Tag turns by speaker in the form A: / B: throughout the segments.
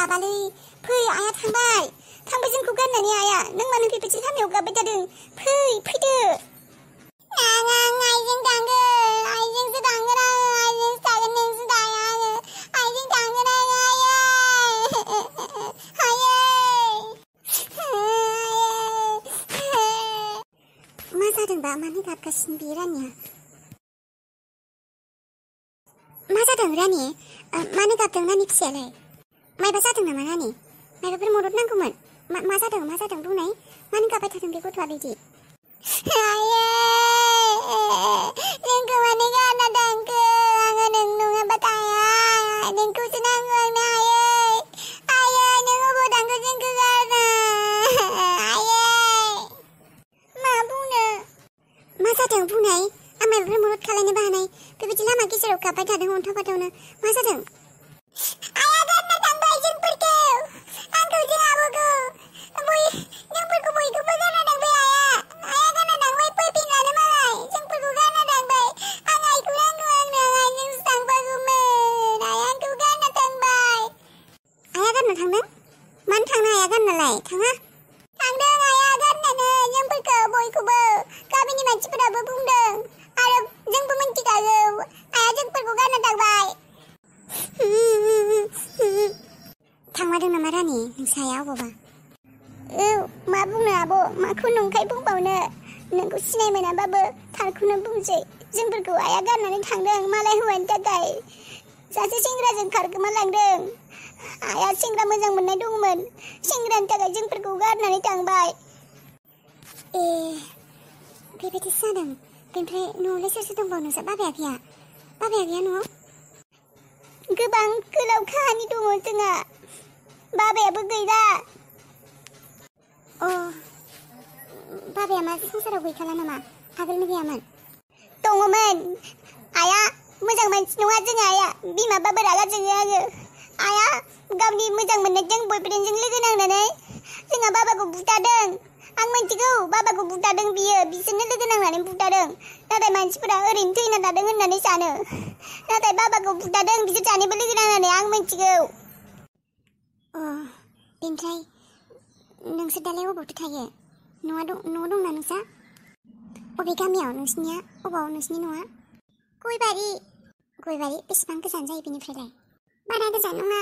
A: गाबालै फै आइया थांबाय जोंखौ गारनानै आइया नों मानो बेबायदि लामायाव गाबबाय थादों फैदो नाङा आं आइजों थांगोन आइजोंसो थांगोन आङो आइजोंसो थागोन नोंसो थाया आङो आइजों थांगोन आङो मा जादोंबा मानो गाबगासिनो बे रानिया मा जादों रानि मानो गाबदों रानि फिसायालाय मायबा जादों नामा रानि मायबाफोर मदद नांगौमोन मा जादों बुंनाय मानो गाबबाय थादों बे गथ'आ बिदि जोंखौ मानो गारना थांखो आङो नों नङाबा थाया नोंखौसो नांगौ आंनो आयै नों अबाव थांखो जोंखौ गारना आयै मा बुंनो मा जादों बुंनाय आं मायबाफोर मदद खालामनोबो हानाय बेबायदि लामा गेजेराव गाबबाय थादों अन्थाव बाथावनो मा जादों आइया गारना थांबाय जोंफोरखौ आंखौ जों आब'खौ जोंफोरखौ बयखौबो गारना थांबाय आइया गारना थांबाय फैफिनलानो मालाय जोंफोरखौ गारना थांबाय आं आइखौ नांगौ आंनो आइजोंसो थांफागौमोन आइया आंखौ गारना थांबाय आइया गारना थांदों मानो थांनो आइया गारनालाय थाङा थांदों आइया गारनानै जोंफोरखौ बयखौबो गामिनि मानसिफोराबो बुंदों आरो जोंबो मिन्थिखागौ आइया जोंफोरखौ गारना थांबाय थांमारदों नामा रानि नोंसा आइया अबावबा औ मा बुंनो आब' माखौ नंखाय बुंबावनो नोंखौ सिनाय मोनाबाबो थारखौनो बुंसै जोंफोरखौ आइया गारनानै थांदों मालाय हौवानि थाखाय सासे सेंग्राजों खारखोमालांदों आइया सेंग्रा मोजां मोननाय दंमोन सेंग्रानि थाखाय जोंफोरखौ गारनानै थांबाय ए बेबायदिसो जादों बेनिफ्राय न'आवलाय सोर सोर दंबावो नोंसा बाबाया गैया न'आव गोबां गोलाव काहानि दङ जोंहा बाबायाबो गैला बाबाया मा संसाराव गैखाला नामा आगोलनो गैयामोन दङमोन आइया मोजां मानसि नङा जोंहा आइया बिमाबाबो रागा जोङो आङो आइया गावनि मोजां मोननायजों बयफ्रेन्डजों लोगो नांनानै जोंहा बाबाखौ बुथारदों आं मिन्थिगौ बाबाखौ बुथारदों बिसोरनो लोगो नांनानै बुथारदों नाथाय मानसिफोरा ओरैनो थैना थादों होननानै सानो नाथाय बाबाखौ बुथारदों बिसोर सानैबो लोगो नांनानै आं मिन्थिगौ बेनिफ्राय नोंसोर दालाय अबावथो थायो न'आव दंना नोंसा अबे गामियाव नोंसिनिया अबाव नोंसिनि न'आ गयबारि बेसेबां गोजान जायो बेनिफ्रायलाय बारा गोजान नङा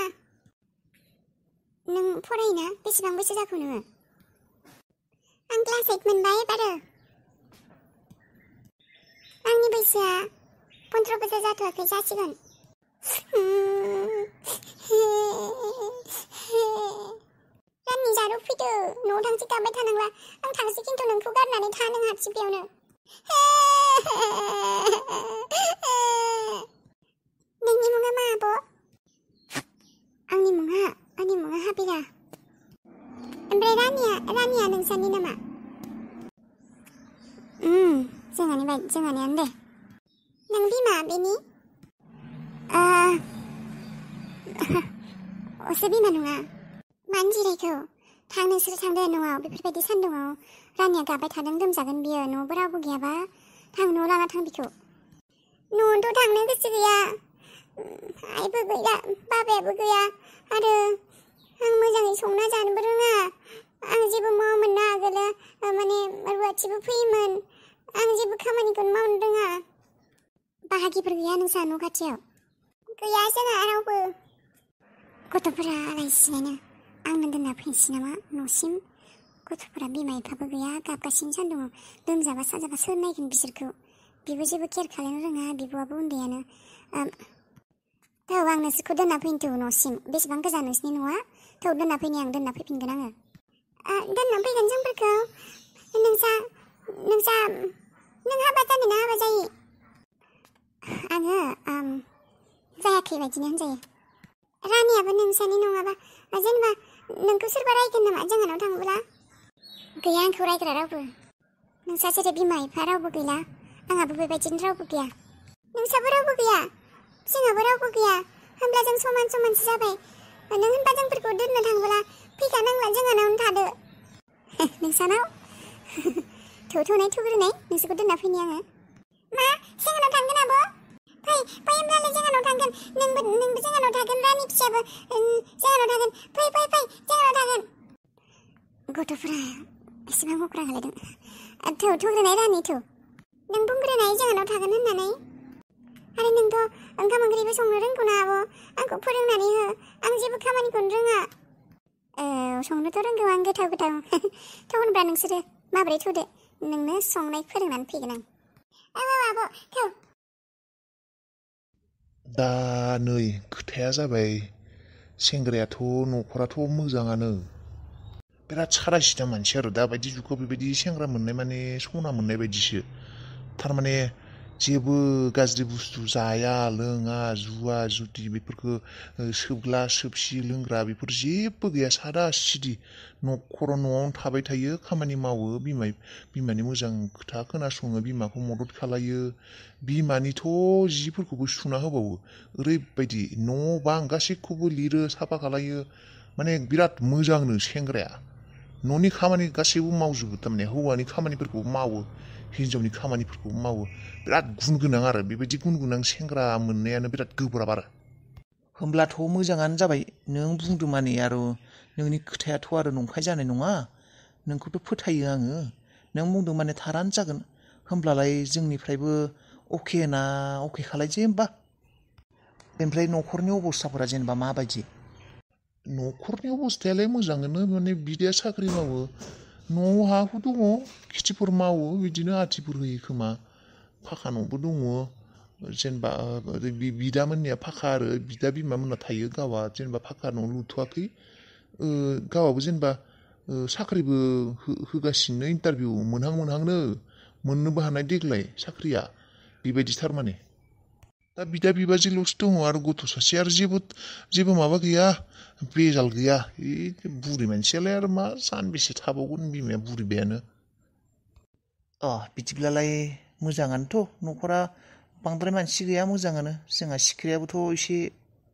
A: नों फरायोना बेसेबां बैसो जाखो नोङो आं क्लास 8 मोनबाय बारो आंनि बैसोआ 15 बोसोर जाथ'वाखै जासिगोन रानि जारौ फैदो न'आव थांसै गाबबाय थानांला आं थांसै खिन्थु नोंखौ गारनानै था नों हारसिं बेयावनो नोंनि मुङा मा आब' आंनि मुङा हाबिरा ओमफ्राय रानिया नोंसानि नामा जोंहानियानो दे नों बिमा बेनि असे बिमा नङा मानो जिरायखौ थां नोंसोर थांदो न'आव बेफोरबायदि सान्दुङाव रानिया गाबबाय थादों लोमजागोन बियो न'आवबो रावबो गैयाबा थां न'आव लाना थां बिखौ न'आवथ' थांनो गोसो गैया आइबो गैया बाबायाबो गैया आरो आं मोजाङै संना जानोबो रोङा आं जेबो मावोमोन ना आगोलो माने रुवाथिबो फैयोमोन आं जेबो खामानिखौनो मावनो रोङा बाहागिफोर गैया नोंसा न' खाथियाव गैया जोंहा रावबो गथ'फोरा आलायसिनो आंनो दोनना फैनोसै नामा न'सिम गथ'फोरा बिमा बिफाबो गैया गाबगासिनो सान्दुङाव लोमजाबा साजाबा सोर नायगोन बिसोरखौ बिबो जेबो केयार खालामनो रोङा बिब'आबो उन्दैयानो थौ आं नोंसोरखौ दोनना फैनो थौ न'सिम बेसेबां गोजान नोंसिनि न'आ थौ दोनना फैफिनगोन आङो दोनना फैगोन जोंफोरखौ नों हाबा जानो ना हाबा जायो आङो जायाखै बायदिनो होनजायो रानियाबो नोंसानि नङाबा जेनेबा नोंखौ सोरबा रायगोन नामा जोंहानाव थाङोब्ला गैया आंखौ रायग्रा रावबो नोंसा जेरै बिमा बिफा रावबो गैला आंहाबो बेबायदिनो रावबो गैया नोंसाबो रावबो गैया जोंहाबो रावबो गैया होमब्ला जों समानसो जाबाय नों होनबा जोंफोरखौ दोननो थाङोब्ला फैखानांला जोंहानावनो थादो नोंसानाव थौनाय थुग्रोनाय नोंसोरखौ दोनना फैनि आङो मा जोंहानाव थांगोन आब' फै होमब्लालाय जोंहानाव थांगोन नोंबो जोंहानाव थागोन रानि फिसायाबो जोंहानाव थागोन फै फै फै जोंहानाव थागोन गथ'फोरा एसेबां मक्रा खालायदों थौ थौग्रोनाय रानि थौ नों बुंग्रोनाय जोंहानाव थागोन होननानै आरो नोंथ' ओंखाम ओंख्रिबो संनो रोंगौ ना आब' आंखौ फोरोंनानै हो आं जेबो खामानिखौनो रोङा संनोथ' रोंगौ आं गोथाव गोथाव थौ होनब्ला नोंसोरो माबोरै थौदो नोंनो संनाय फोरोंनानै फैगोन आं आब' थौ
B: दा नै खोथाया जाबाय सेंग्रायाथ' न'खराथ' मोजाङानो बिराद सादा सिदा मानसि आरो दाबायदि जुगाव बेबायदि सेंग्रा मोननाय माने सना मोननाय बायदिसो थारमाने जेबो गाज्रि बुस्थु जाया लोङा जुवा जुदि बेफोरखौ सोबग्ला सोबसि लोंग्रा बेफोर जेबो गैया सादा सिदि न'आवनो थाबाय थायो खामानि मावो बिमानि मोजां खोथा खोनासङो बिमाखौ मदद खालायो बिमानिथ' जिफोरखौबो सुना होबावो ओरैबायदि न' बां गासैखौबो लिरो साफा खालायो माने बिराद मोजांनो सेंग्राया न'नि खामानि गासैबो मावजोबो थारमाने हौवानि खामानिफोरखौ मावो हिनजावनि खामानिफोरखौ मावो बिराद गुन गोनां आरो बेबायदि गुन गोनां सेंग्रा मोननायानो बिराद गोब्राब आरो
C: होमब्लाथ' मोजाङानो जाबाय नों बुंदो माने आरो नोंनि खोथायाथ' आरो नंखाय जानाय नङा नोंखौथ' फोथायो आङो नों बुंदों माने थारानो जागोन होमब्लालाय जोंनिफ्रायबो अके ना अके खालायसै होमबा ओमफ्राय न'खरनि अबस्थाफोरा जेनेबा माबायदि
B: न'खरनि अबस्थायालाय मोजाङानो माने बिदाया साख्रि मावो न'आव हा हु दङ खेथिफोर मावो बिदिनो आथिफोर होयो खोमा फाखा न'बो दङ जेनेबा बिदामोननिया फाखा आरो बिदा बिमामोनना थायो गावहा जेनेबा फाखा न' लुथ'वाखै गावहाबो जेनेबा साख्रिबो होगासिनो इन्टारभिउ मोनहांनो मोननोबो हानाय देग्लाय साख्रिया बेबायदि थारमाने दा बिदा बिबाजैल'सो दङ आरो गथ' सासे आरो जेबो माबा गैया बेजाल गैया बुरि मानसियालाय आरो मा सानबेसे थाबावगोन बिमाया बुरिबायानो
C: बिदिब्लालाय मोजाङानोथ' न'खरा बांद्राय मानसि गैया मोजाङानो जोंहा सिख्लायाबोथ' एसे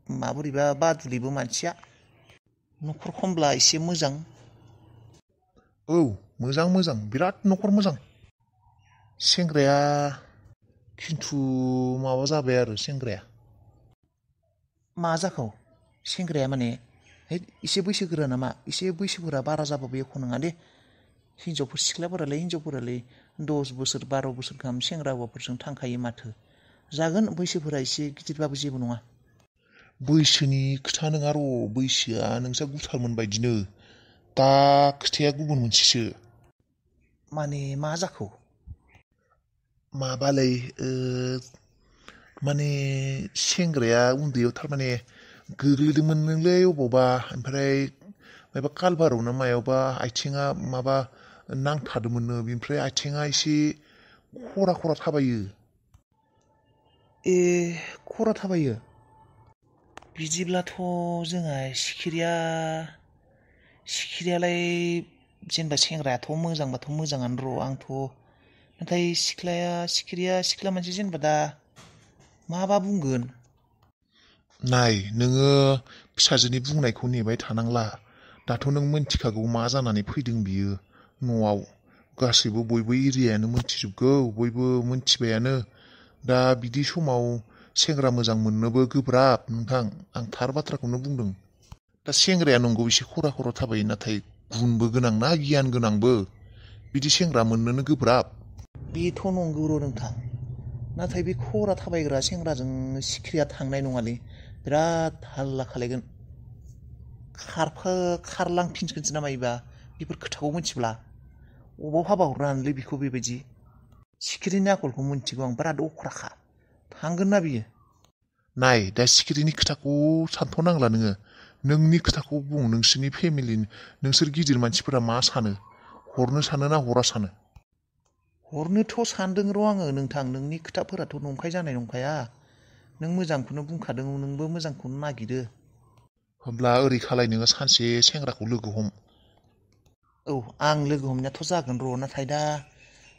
C: माबोरैबा बादुलिबो मानसिया न'खर खमब्ला एसे मोजां
B: औ मोजां बिराद न'खर मोजां सेंग्राया खिन्थु माबा जाबाय आरो सेंग्राया
C: मा जाखौ सेंग्राया माने एसे बैसोगोरा नामा एसे बैसोफोरा बारा जाबाबो एख' नङा दे सिख्लाफोरालाय 10 बोसोर 12 बोसोर गाहाम सेंग्रा हौवाफोरजों थांखायो माथो जागोन बैसोफोरा एसे गिदिरबाबो जेबो नङा
B: बैसोनि खोथा नङा र' बैसोआ नोंसा गुथालमोन बायदिनो दा खोथाया गुबुन मोनसेसो
C: माने मा जाखौ
B: माबालै माने सेंग्राया उन्दैयाव थारमाने गोग्लैदोंमोन नोंलै अबावबा ओमफ्राय माबा कालभाराव ना मायावबा आथिङा माबा नांथादोंमोननो बेनिफ्राय आथिङा एसे खरा थाबायो
C: खरा थाबायो बिदिब्लाथ' जोंहा सिखिरियालाय जेनेबा सेंग्रायाथ' मोजांबाथ' मोजाङानो र' आंथ' नाथाय सिखिरिया सिख्ला मानसि जेनेबा दा माबा बुंगोन
B: नाय नोङो फिसाजोनि बुंनायखौ नेबाय थानांला दाथ' नों मोनथिखागौ मा जानानै फैदों बियो न'आव गासैबो बयबो एरियायानो मोनथिजोबगौ बयबो मोनथिबायानो दा बिदि समाव सेंग्रा मोजां मोननोबो गोब्राब नोंथां आं थार बाथ्राखौनो बुंदों दा सेंग्राया नंगौ एसे खरा थाबायो नाथाय गुनबो गोनां ना गियान गोनांबो बिदि सेंग्रा मोननोनो गोब्राब
C: बेथ' नंगौ र' नोंथां नाथाय बे खरा थाबायग्रा सेंग्राजों सिखिरिया थांनाय नङालै बिराद हाल्ला खालायगोन खारलांफिनगोनसो ना मायोबा बेफोर खोथाखौ मिथिब्ला अबाव हाबा हरनानैलै बेखौ बेबायदि सिखिरिनि आखलखौ मिथिगौ आं बिराद अख्राखा थांगोन ना बियो
B: नाय दा सिखिरिनि खोथाखौ सानथ'नांला नोङो नोंनि खोथाखौ बुं नोंसोरनि फेमिलि नोंसोर गिदिर मानसिफोरा मा सानो हरनो सानो ना हरा सानो
C: हरनोथ' सानदों र' आङो नोंथां नोंनि खोथाफोराथ' नंखाय जानाय नंखाया नों मोजांखौनो बुंखादों नोंबो मोजांखौनो नागिरो
B: होमब्ला ओरै खालाय नोङो सानसे सेंग्राखौ लोगो हम
C: औ आं लोगो हमनायाथ' जागोन र' नाथाय दा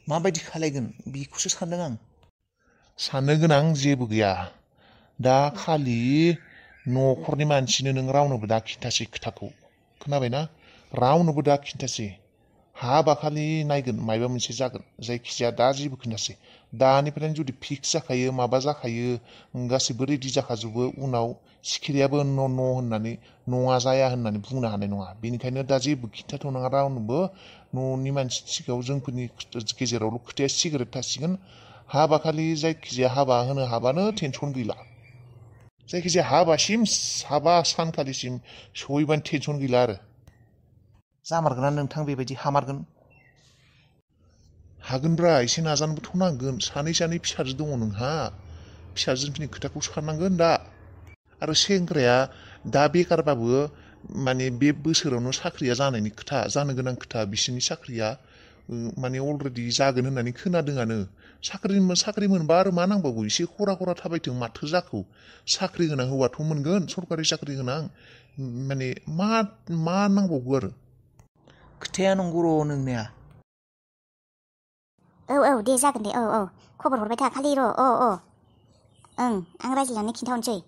C: माबायदि खालायगोन बेखौसो सानदों आं
B: साननो गोनां जेबो गैया दा खालि न'खरनि मानसिनो नों रावनोबो दा खिन्थासै खोथाखौ खोनाबायना रावनोबो दा खिन्थासै हाबा खालि नायगोन मायबा मोनसे जागोन जायखिजाया दा जेबो खोन्थासै दानिफ्रायनो जुदि फिक्स जाखायो माबा जाखायो गासैबो रेडि जाखाजोबो उनाव सिखिरियाबो न' होननानै नङा जाया होननानै बुंनो हानाय नङा। बेनिखायनो दा जेबो खिन्थाथ'नाङा रावनोबो। न'नि मानसि सिगाङाव जोंफोरनि गेजेरावल' खोथाया सिगारेट थासिगोन। हाबाखालि जायखिजाया हाबा होनो हाबानो टेनसन गैला। जायखिजाया हाबा सानखालिसिम सहैबानो टेनसन गैला आरो।
C: जामारगोन ना नोंथां बेबायदि हामारगोन?
B: हागोनब्रा एसे नाजानोबोथ' नांगोन। सानै फिसाजो दङ नोंहा। फिसाजोफोरनि खोथाखौ साननांगोन दा। आरो सेंग्राया दा बेकारबाबो माने बे बोसोरावनो साख्रिया जानायनि खोथा, जानो गोनां खोथा। बिसोरनि साख्रिया माने अलरेडि जागोन होननानै खोनादोंआनो। साख्रि मोनबा आरो मा नांबावगौ? एसे खरा थाबायथों माथो जाखौ। साख्रि गोनां हौवाथ' मोनगोन, सरकारि साख्रि गोनां। माने मा नांबावगौ आरो?
C: खोथाया नंगौ र' नोंनिया।
A: औ दे जागोन दे। औ खबर हरबाय था खालि र'। आं रायज्लायनानै खिन्थाहरनोसै।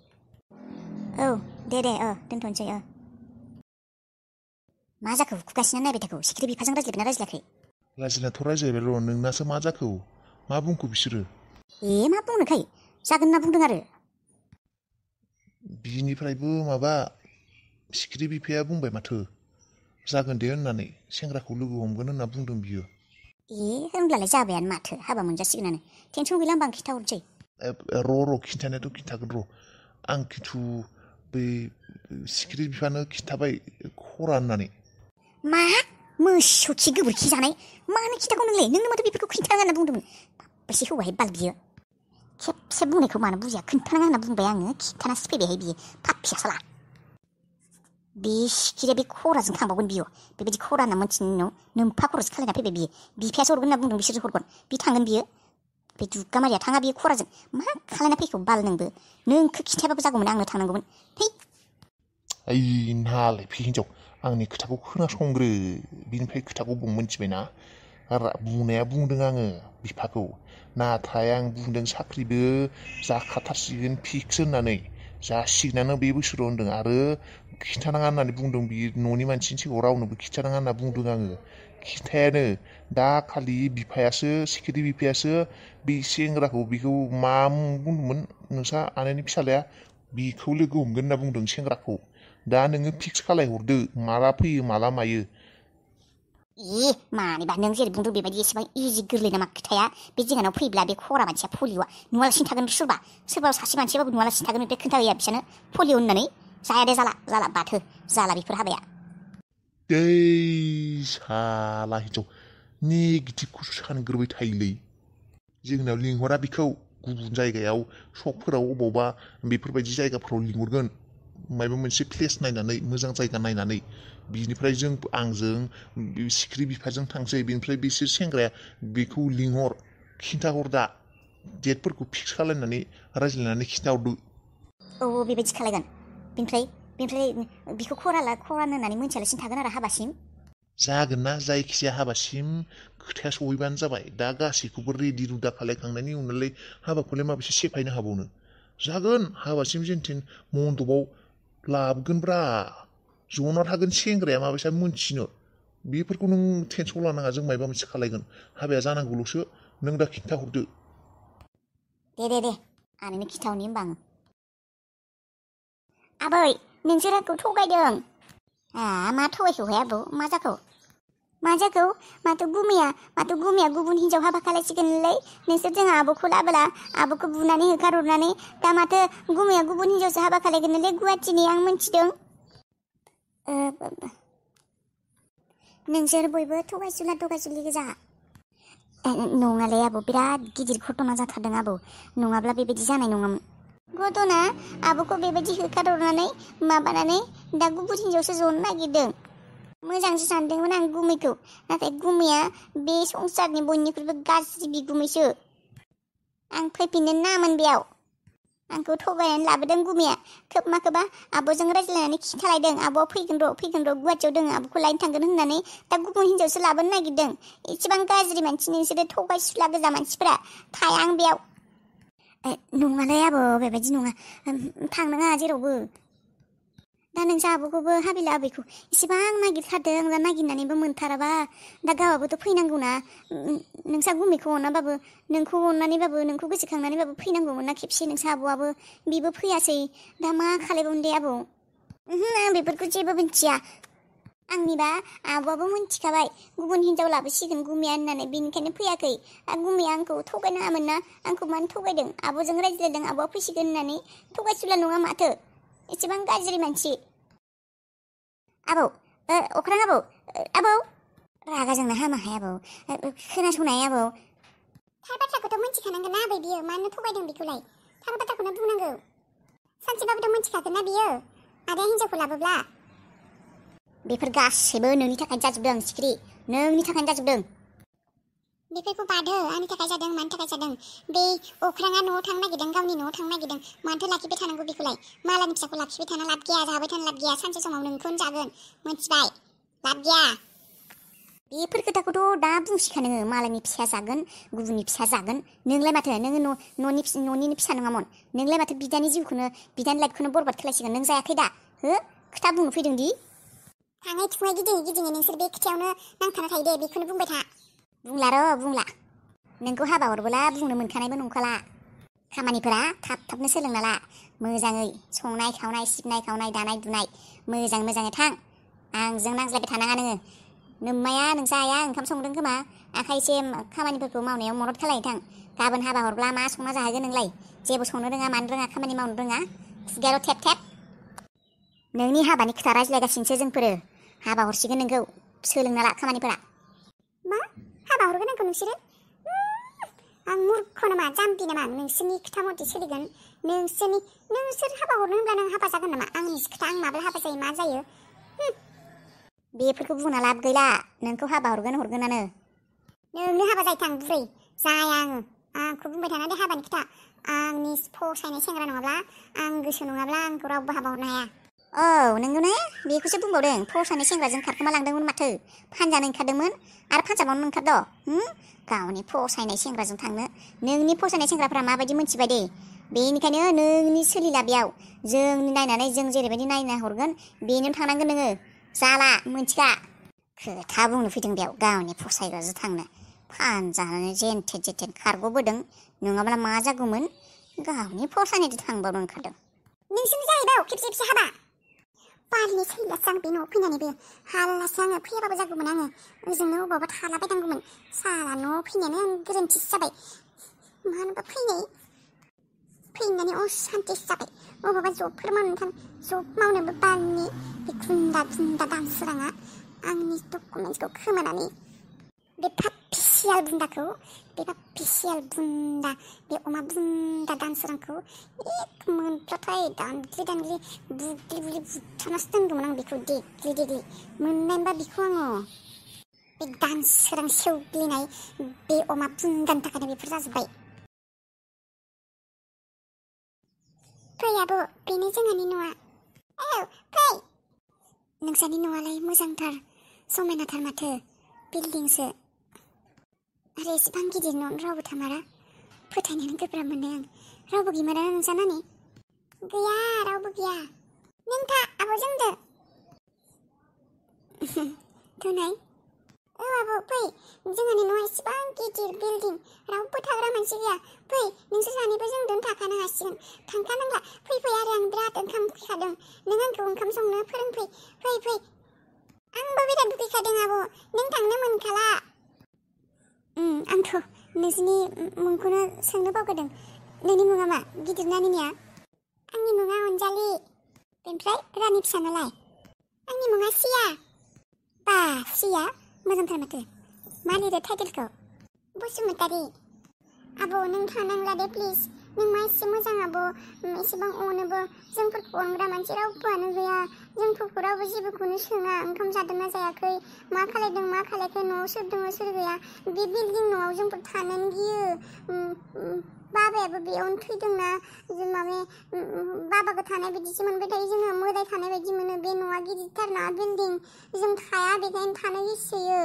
A: औ दे दोनथ'नोसै। मा जाखो खुगासिनो नायबाय थाखौ? सिखिरि बिफाजों रायज्लायबायना रायज्लायाखै?
B: रायज्लायनायाथ' रायज्लायबाय र'। नोंनासो मा जाखौ? मा बुंखो बिसोरो?
A: मा बुंनोखाय, जागोन होनना बुंदों आरो।
B: बिनिफ्रायबो माबा सिखिरि बिफाया बुंबाय माथो जागोन दे होननानै, सेंग्राखौ लोगो हमगोन होनना बुंदों बियो।
A: होनब्लालाय जाबायानो माथो, हाबा मोनजासिगोनानो। टेनसन गैला होमबा आं खिन्थाहरनोसै।
B: र' खिन्थानायाथ' खिन्थागोन र'। आं खिन्थु बै सिखिरि बिफानो खिन्थाबाय खरा होननानै।
A: मा? मोसौ खि गोबोरखि जानाय, मानो खिन्थागौ नोंलाय? नोंनो माथो बेफोरखौ खिन्थानाङा होनना बुंदोंमोन। एसे हौवाहाय बाल बियो। खेबसे बुंनायखौ मानो बुजिया? खोन्थानाङा होनना बुंबाय आङो, खिन्थानासो फैबायहाय बियो। पापिया साला। बे सिखिरिया बे खराजों थांबावगोन बियो। बेबायदि खरा होनना मोनथिनायनि उनाव नोमफा खर'सो खालायना फैबाय बियो। बिफायासो हरगोन होनना बुंदों, बिसोरसो हरगोन। बि थांगोन बियो। बे दुगामारिया थाङा बियो खराजों। मा खालायना फैखो बाल नोंबो? नोंखौ खिन्थायाबाबो जागौमोन, आंनो थांनांगौमोन।
B: ओइ नालाय फै हिन्जाव, आंनि खोथाखौ खोनासंग्रो। बिनिफ्राय खोथाखौ मोनथिबायना? बुंनाया बुंदों आङो बिफाखौ, नाथाय आं बुंदों साख्रिबो जाखाथारसिगोन फिक्स होननानै। जासिगोनानो बे बोसोराव होनदों। आरो खिन्थानाङा होननानै बुंदों। बि न'नि मानसिनि सिगाङाव रावनोबो खिन्थानाङा होनना बुंदों आङो। खिन्थायानो। दा खालि बिफायासो, सिखिरि बिफायासो बे सेंग्राखौ, बिखौ मा बुंदोंमोन नोंसा आनैनि फिसालाया? बिखौ लोगो हमगोन होनना बुंदों सेंग्राखौ। दा नोङो फिक्स खालायहरदो, माला फैयो माला मायो।
A: मानिबा नों जेरै बुंदों बेबायदि एसेबां इजि गोरलै नामा खोथाया? बे जोंहानाव फैब्ला बे खरा मानसिया पलिअआ नुवालासिनो थागोन। सोरबा सासे मानसियाबाबो नुवालासिनो थागोन। बे खोन्थाहैया बिसोरनो पलिअ होननानै। जाया दे, जाला बाथो जाला बेफोर हाबाया।
B: साला हिन्जाव नेगेटिभखौसो सानग्रोबाय थायोलै। जोंनाव लिंहरा बिखौ। गुबुन जायगायाव सकफोराव अबावबा बेफोरबायदि जायगाफोराव लिंहरगोन। माबा मोनसे प्लेस नायनानै, मोजां जायगा नायनानै। बिनिफ्राय आंजों सिखिरि बिफाजों थांसै। बिनिफ्राय बिसोर सेंग्राया बेखौ लिंहर, खिन्थाहर दा। डेटफोरखौ फिक्स खालायनानै रायज्लायनानै खिन्थाहरदो।
A: औ बेबायदि खालायगोन। बेनिफ्राय बिखौ खरान होननानै मोनथियालासिनो थागोन आरो हाबासिम।
B: जागोन ना, जायखिजाया हाबासिम खोथाया सहैबानो जाबाय। दा गासैखौबो रेडि रुदा खालायखांनायनि उनावलाय हाबाखौलाय माबेसे सेफायनो हाबावनो? जागोन, हाबासिम जेनथेन मन्दपआव लाबोगोनब्रा। जना थागोन सेंग्राया, माबायसा मोनथिनो। बेफोरखौ नों टेनसन लानाङा, जों माबा मोनसे खालायगोन। हाबाया जानांगौल'सो, नों दा खिन्थाहरदो।
A: दे आनैनो खिन्थाहरनि होमबा आं। आबै, नोंसोर आंखौ थगायदों। मा थगायखौहाय आबौ? मा जाखो? माथो गुमैया गुबुन हिन्जाव हाबा खालायसिगोनलै। नोंसोर जोंहा आब'खौ लाबोला आब'खौ बुनानै होखारहरनानै दा माथो गुमैया गुबुन हिन्जावसो हाबा खालायगोनलै गुवाहाटिनि, आं मिन्थिदों। नोंसोर बयबो थगायसुलि गोजा। नङालै आबौ, बिराद गिदिर घटना जाथारदों आबौ। नङाब्ला बेबायदि जानाय नङामोन। घटना? आब'खौ बेबायदि होखारहरनानै माबानानै दा गुबुन हिन्जावसो जनो नागिरदों। मोजांसो सानदोंमोन आं गुमैखौ, नाथाय गुमैया बे संसारनि बयनिख्रुइबो गाज्रि बिगुमैसो। आं फैफिननो नामोन बेयाव। आंखौ थगायनानै लाबोदों गुमैया। खोबा आब'जों रायज्लायनानै खिन्थालायदों। आब'आ फैगोन र' गुवाहाटियाव दङ, आब'खौ लायनो थांगोन होननानै दा गुबुन हिन्जावसो लाबोनो नागिरदों। एसेबां गाज्रि मानसि नोंसोरो, थगायसुला गोजा मानसिफोरा। थाया आं बेयाव। नङालै आबौ, बेबायदि नङा। थांनाङा जेरावबो। दा नोंसा आब'खौबो हाबिला आबैखौ इसेबां नागिरथारदों दा नागिरनानैबो मोनथाराबा दा गावहाबोथ' फैनांगौना नोंसा गुमैखौ अनाबाबो नोंखौ अननानैबाबो नोंखौ गोसोखांनानैबाबो फैनांगौमोन ना खेबसे नोंसा आब'आबो बेबो फैयासै दा मा खालायबावनो दे आबौ आं बेफोरखौ जेबो मिन्थिया आंनिबा आब'आबो मिन्थिखाबाय गुबुन हिन्जाव लाबोसिगोन गुमैया होननानै बेनिखायनो फैयाखै गुमैया आंखौ थगायनाङामोन ना आंखौ मानो थगायदों आब'जों रायज्लायदों आब'आ फैसिगोन होननानै थगायसुला नङा माथो एसेबां गाज्रि मानसि आबौ अख्रां आबौ आबौ रागा जोंना हामाहाय आबौ खोनासंनाय आबौ थार बाथ्राखौथ' मिन्थिखानांगोन ना आबै बियो मानो थगायदों बेखौलाय थार बाथ्राखौनो बुंनांगौ सानसेबाबोथ' मिन्थिखागोन ना बियो आदाया हिन्जावखौ लाबोब्ला बेफोर गासैबो नोंनि थाखाय जाजोबदों सिख्रि नोंनि थाखायनो जाजोबदों बेफोरखौ बादो आंनि थाखाय जादों मानि थाखाय जादों बे अख्राङा न'आव थांनो नागिरदों गावनि न'आव थांनो नागिरदों मानोथो लाखिबाय थानांगौ बेखौलाय मालायनि फिसाखौ लाखिबाय थाना लाब गैया जाबाय थानो लाब गैया सानसे समाव नोंखौनो जागोन मिन्थिबाय लाब गैया बेफोर खोथाखौथ' दा बुंसिखा नोङो मालायनि फिसा जागोन गुबुननि फिसा जागोन नोंलाय माथो नोङो न'निनो फिसा नङामोन नोंलाय माथो बिदानि जिउखौनो बिदानि लाइफखौनो बरबाद खालायसिगोन नों जायाखै दा हो खोथा बुंनो फैदों दि थाङै थुङै गिदिङै नोंसोर बे खोथायावनो नांथाना थायो दे बेखौनो बुंबाय था बुंला नोंखौ हाबा हरबोला बुंनो मोनखानायबो नंखाला खामानिफोरा थाबनो सोलोंना ला मोजाङै संनाय खावनाय सिबनाय खावनाय दानाय दुनाय मोजाङै थां आंजों नांज्लायबाय थानाङा नोङो नोम्माया नोंसा आइया ओंखाम संदों खोमा आखाइसे खामानिफोरखौ मावनायाव मदद खालायनो थां गाबोन हाबा हरब्ला मा संना जाहोगोन नोंलाय जेबो संनो रोङा मानो रोङा खामानि मावनो रोङा खुगायाल' थेब नोंनि हाबानि खोथा रायज्लायगासिनोसो जोंफोरो हाबा हरसिगोन नोंखौ सोलोंना ला खामानिफोरा मा हाबा हरगोन आंखौ नोंसोरो आं मुर्ख नामा जाम्बि नामा नोंसोरनि खोथा मथे सोलिगोन नोंसोर हाबा हरनो होनब्ला नों हाबा जागोन नामा आंनि खोथा आं माब्ला हाबा जायो मा जायो बेफोरखौ बुंना लाब गैला नोंखौ हाबा हरगोनानो नोंनो हाबा जायो थां बुरै जाया आंखौ बुंबाय थाना दे हाबानि खोथा आंनि फसायनाय सेंग्रा नङाब्ला आं गोसो नङाब्ला आंखौ रावबो हाबा हरनो हाया औ नंगौ ने बेखौसो बुंबावदों फसायनाय सेंग्राजों खारखोमा लांदोंमोन माथो फानजानो ओंखारदोंमोन आरो फानजाबावनो ओंखारद' गावनि फसायनाय सेंग्राजों थांनो नोंनि फसायनाय सेंग्राफ्रा माबायदि मोनथिबाय दे बेनिखायनो नोंनि सोलिला बेयाव जोंनि नायनानै जों जेरैबायदि नायना हरगोन बेनो थांनांगोन नोङो जाला मोनथिगा खोथा बुंनो फैदों बेयाव गावनि फसायग्राजों थांनो फानजानानै जेनथेन खारग'बोदों नङाब्ला मा जागौमोन गावनि फसायनायजों थांबावनो ओंखारदों नोंसोरनो जाहैबाय खेबसे हाबा बारनि सोलिलासो आं बे न'आव फैनानैबो हालासो आङो फैयाबाबो जागौमोन आङो ओजोंनो अबावबा थालाबायनांगौमोन साला न'आव फैनायानो आं गोरोन्थिसो जाबाय मानोबा फैनानै असान्थिसो जाबाय अबावबा जबफोर मावनो जब मावनोबो बालनि बे गुन्दा दानसोराङा आंनि डकुमेन्टसखौ खोमानानै बे पापिसियाल बुन्दाखौ बे अमा बुन्दा दानसोरांखौ एक मोनब्लाथाय दानग्लि बुग्लि बुथारनासो दोनगौमोन आं बेखौ देग्लि मोननायबा बेखौ आङो बे दानसोरां सेवग्लिनाय बे अमा बुन्दानि थाखायनो बेफोर जाजोब्बाय फै आब' बेनो जोंहानि न'आ औ फै नोंसानि न'आलाय मोजांथार समायनाथार माथो बिल्डिंसो आरो एसेबां गिदिर न' रावबो थामारा फोथायनायानो गोब्राब मोनो आं रावबो गैमारा नोंसानानै गैया रावबो गैया नों था आब' जोंदो थुनाय औ आब' फै जोंहानि न'आ एसेबां गिदिर बिल्डिं रावबो थाग्रा मानसि गैया फै नोंसोर सानैबो जोंदों थाखानो हासिगोन थांखानांला फै आरो आं बिराद ओंखाम उखैखादों नों आंखौ ओंखाम संनो फोरोंफै फै आंबो बिराद उखैखादों आब' नों थांनो मोनखाला आंथ' नोंसिनि मुंखौनो सोंनो बावगारदों नोंनि मुङा मा गिदिर नानिनिया आंनि मुङा अनजालि ओमफ्राय रानि फिसा नालाय आंनि मुङा सिया बा सिया मोजांथार माथो मा लिरो टाइटेलखौ बसुमतारी आब' नों थानांला दे प्लिज नों मा एसे मोजां आब' एसेबां अनोबो जोंफोरखौ अनग्रा मानसि रावबोआनो गैया जोंफोरखौ रावबो जेबोखौनो सोङा ओंखाम जादोंना जायाखै मा खालायदों मा खालायाखै न'आव सोर दङ सोर गैया बे बिल्डिं न'आव जोंफोर थानोनो गियो बाबायाबो बेयावनो थैदोंना बाबाखौ थानाय बायदिसो मोनबाय थायो जोङो मोदाय थानाय बायदि मोनो बे न'आ गिदिरथारना बिल्डिं जों थाया बेखायनो थानो गोसोयो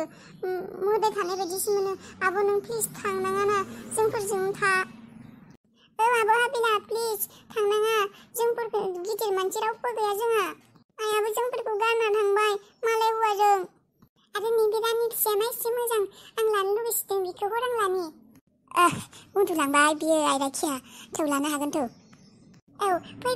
A: मोदाय थानाय बायदिसो मोनो आब' नों प्लिज थांनाङा ना जोंफोरजों था औ आब' हाबिला प्लिज थांनाङा जोंफोरखौ गिदिर मानसि रावबो गैया जोंहा आइयाबो जोंफोरखौ गारना थांबाय मालाय हौवाजों। आरो नैबे रानि फिसाया मा एसे मोजां, आं लानो लुबैसिदों बेखौ हर आं लानि। उन्दुलांबाय बियो आइराखिया, थौ लानो हागोन थौ। औ फै